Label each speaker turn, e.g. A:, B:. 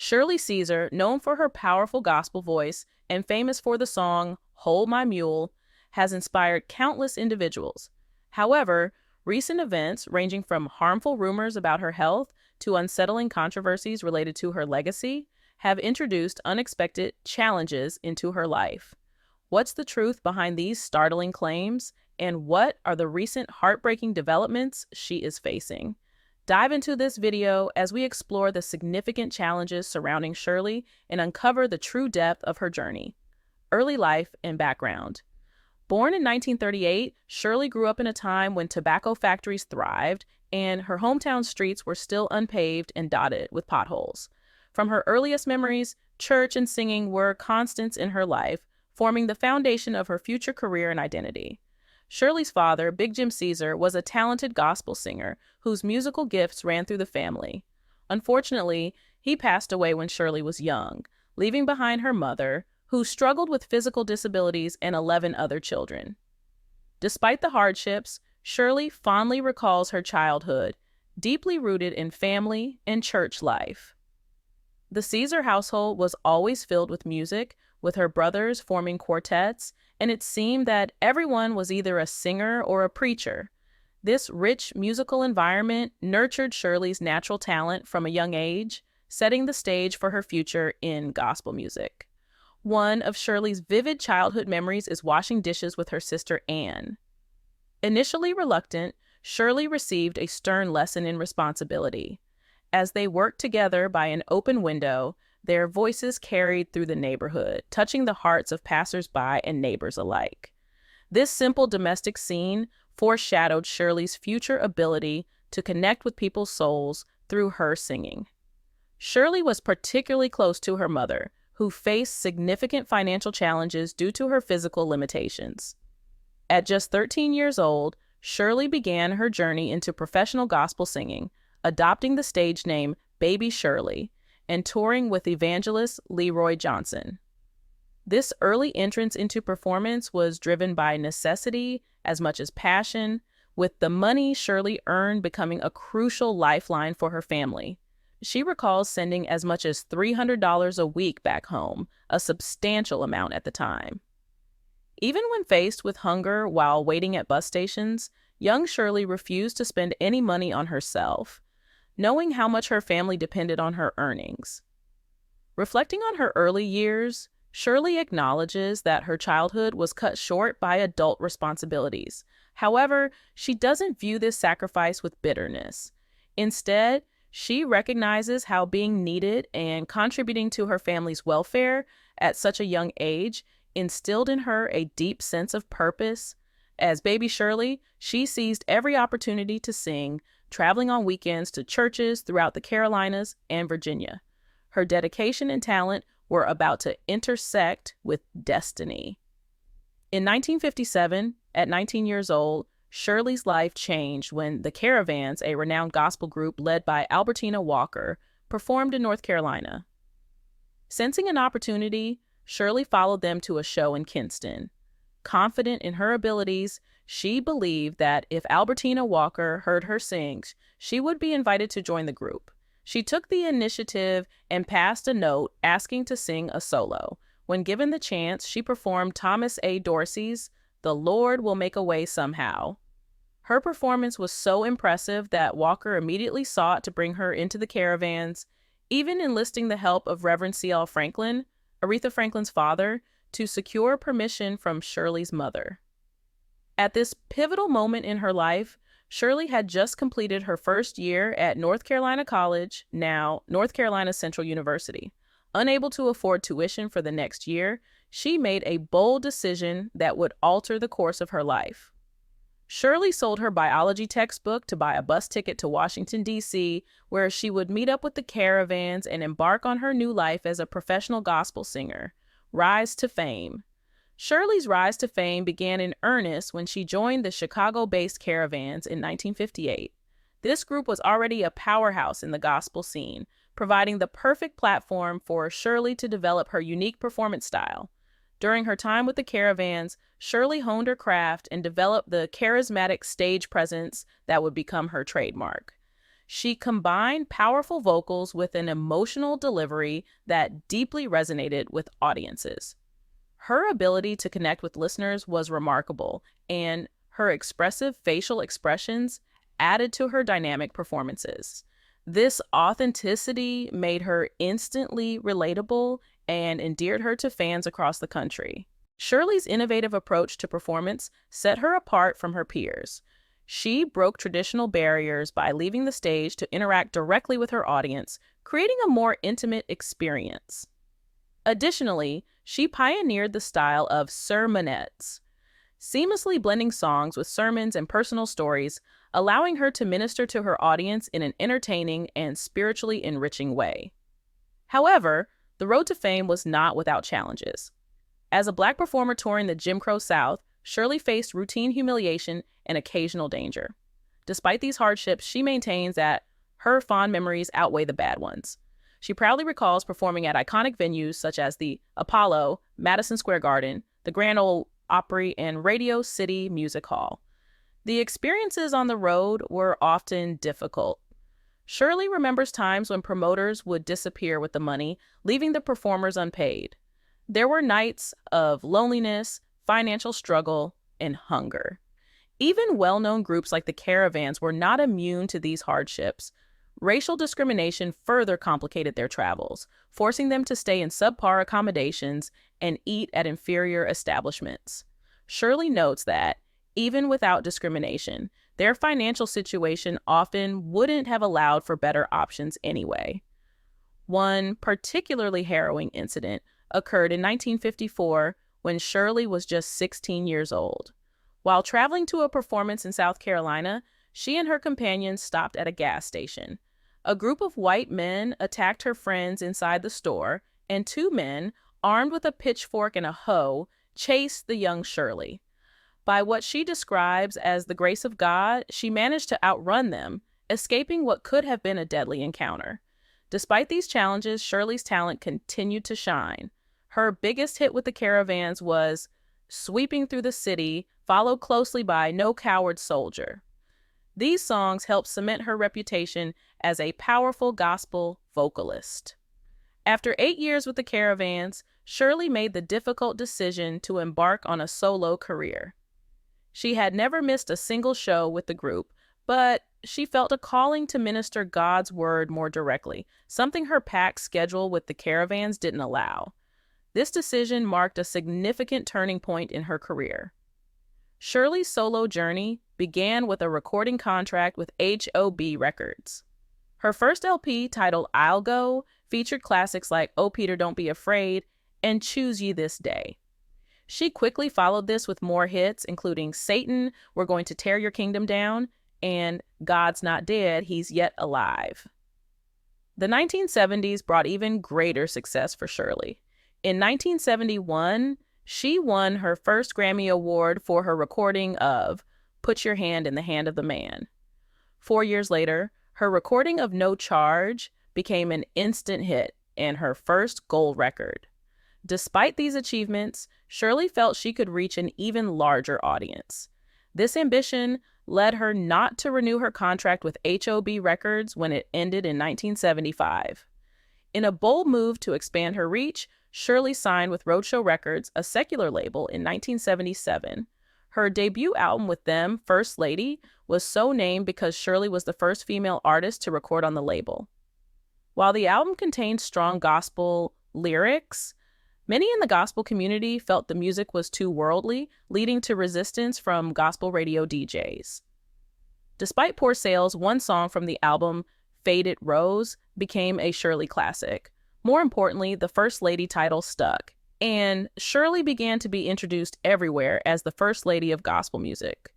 A: Shirley Caesar, known for her powerful gospel voice and famous for the song Hold My Mule, has inspired countless individuals. However, recent events, ranging from harmful rumors about her health to unsettling controversies related to her legacy, have introduced unexpected challenges into her life. What's the truth behind these startling claims, and what are the recent heartbreaking developments she is facing? Dive into this video as we explore the significant challenges surrounding Shirley and uncover the true depth of her journey. Early life and background. Born in 1938, Shirley grew up in a time when tobacco factories thrived and her hometown streets were still unpaved and dotted with potholes. From her earliest memories, church and singing were constants in her life, forming the foundation of her future career and identity. Shirley's father, Big Jim Caesar, was a talented gospel singer whose musical gifts ran through the family. Unfortunately, he passed away when Shirley was young, leaving behind her mother, who struggled with physical disabilities, and 11 other children. Despite the hardships, Shirley fondly recalls her childhood, deeply rooted in family and church life. The Caesar household was always filled with music, with her brothers forming quartets, and it seemed that everyone was either a singer or a preacher. This rich musical environment nurtured Shirley's natural talent from a young age, setting the stage for her future in gospel music. One of Shirley's vivid childhood memories is washing dishes with her sister Anne. Initially reluctant, Shirley received a stern lesson in responsibility. As they worked together by an open window, their voices carried through the neighborhood, touching the hearts of passers-by and neighbors alike. This simple domestic scene foreshadowed Shirley's future ability to connect with people's souls through her singing. Shirley was particularly close to her mother, who faced significant financial challenges due to her physical limitations. At just 13 years old, Shirley began her journey into professional gospel singing, adopting the stage name Baby Shirley, and touring with evangelist Leroy Johnson. This early entrance into performance was driven by necessity as much as passion, with the money Shirley earned becoming a crucial lifeline for her family. She recalls sending as much as $300 a week back home, a substantial amount at the time. Even when faced with hunger while waiting at bus stations, young Shirley refused to spend any money on herself, knowing how much her family depended on her earnings. Reflecting on her early years, Shirley acknowledges that her childhood was cut short by adult responsibilities. However, she doesn't view this sacrifice with bitterness. Instead, she recognizes how being needed and contributing to her family's welfare at such a young age instilled in her a deep sense of purpose. As Baby Shirley, she seized every opportunity to sing, traveling on weekends to churches throughout the Carolinas and Virginia. Her dedication and talent were about to intersect with destiny. In 1957, at 19 years old, Shirley's life changed when the Caravans, a renowned gospel group led by Albertina Walker, performed in North Carolina. Sensing an opportunity, Shirley followed them to a show in Kinston. Confident in her abilities, she believed that if Albertina Walker heard her sing, she would be invited to join the group. She took the initiative and passed a note asking to sing a solo. When given the chance, she performed Thomas A. Dorsey's "The Lord Will Make a Way Somehow." Her performance was so impressive that Walker immediately sought to bring her into the Caravans, even enlisting the help of Reverend C.L. Franklin, Aretha Franklin's father, to secure permission from Shirley's mother. At this pivotal moment in her life, Shirley had just completed her first year at North Carolina College, now North Carolina Central University. Unable to afford tuition for the next year, she made a bold decision that would alter the course of her life. Shirley sold her biology textbook to buy a bus ticket to Washington, D.C., where she would meet up with the Caravans and embark on her new life as a professional gospel singer. Rise to fame. Shirley's rise to fame began in earnest when she joined the Chicago-based Caravans in 1958. This group was already a powerhouse in the gospel scene, providing the perfect platform for Shirley to develop her unique performance style. During her time with the Caravans, Shirley honed her craft and developed the charismatic stage presence that would become her trademark. She combined powerful vocals with an emotional delivery that deeply resonated with audiences. Her ability to connect with listeners was remarkable, and her expressive facial expressions added to her dynamic performances. This authenticity made her instantly relatable and endeared her to fans across the country. Shirley's innovative approach to performance set her apart from her peers. She broke traditional barriers by leaving the stage to interact directly with her audience, creating a more intimate experience. Additionally, she pioneered the style of sermonettes, seamlessly blending songs with sermons and personal stories, allowing her to minister to her audience in an entertaining and spiritually enriching way. However, the road to fame was not without challenges. As a Black performer touring the Jim Crow South, Shirley faced routine humiliation and occasional danger. Despite these hardships, she maintains that her fond memories outweigh the bad ones. She proudly recalls performing at iconic venues such as the Apollo, Madison Square Garden, the Grand Ole Opry, and Radio City Music Hall. The experiences on the road were often difficult. Shirley remembers times when promoters would disappear with the money, leaving the performers unpaid. There were nights of loneliness, financial struggle, and hunger. Even well-known groups like the Caravans were not immune to these hardships. Racial discrimination further complicated their travels, forcing them to stay in subpar accommodations and eat at inferior establishments. Shirley notes that, even without discrimination, their financial situation often wouldn't have allowed for better options anyway. One particularly harrowing incident occurred in 1954 when Shirley was just 16 years old. While traveling to a performance in South Carolina, she and her companions stopped at a gas station. A group of white men attacked her friends inside the store, and two men, armed with a pitchfork and a hoe, chased the young Shirley. By what she describes as the grace of God, she managed to outrun them, escaping what could have been a deadly encounter. Despite these challenges, Shirley's talent continued to shine. Her biggest hit with the Caravans was Sweeping Through the City, followed closely by No Coward Soldier. These songs helped cement her reputation as a powerful gospel vocalist. After 8 years with the Caravans, Shirley made the difficult decision to embark on a solo career. She had never missed a single show with the group, but she felt a calling to minister God's word more directly, something her packed schedule with the Caravans didn't allow. This decision marked a significant turning point in her career. Shirley's solo journey began with a recording contract with HOB Records. Her first LP, titled I'll Go, featured classics like Oh Peter, Don't Be Afraid and Choose Ye This Day. She quickly followed this with more hits, including Satan, We're Going to Tear Your Kingdom Down, and God's Not Dead, He's Yet Alive. The 1970s brought even greater success for Shirley. In 1971, she won her first Grammy Award for her recording of Put Your Hand in the Hand of the Man. 4 years later, her recording of No Charge became an instant hit and her first gold record. Despite these achievements, Shirley felt she could reach an even larger audience. This ambition led her not to renew her contract with HOB Records when it ended in 1975. In a bold move to expand her reach, Shirley signed with Roadshow Records, a secular label, in 1977. Her debut album with them, First Lady, was so named because Shirley was the first female artist to record on the label. While the album contained strong gospel lyrics, many in the gospel community felt the music was too worldly, leading to resistance from gospel radio DJs. Despite poor sales, one song from the album, Faded Rose, became a Shirley classic. More importantly, the First Lady title stuck, and Shirley began to be introduced everywhere as the First Lady of gospel music.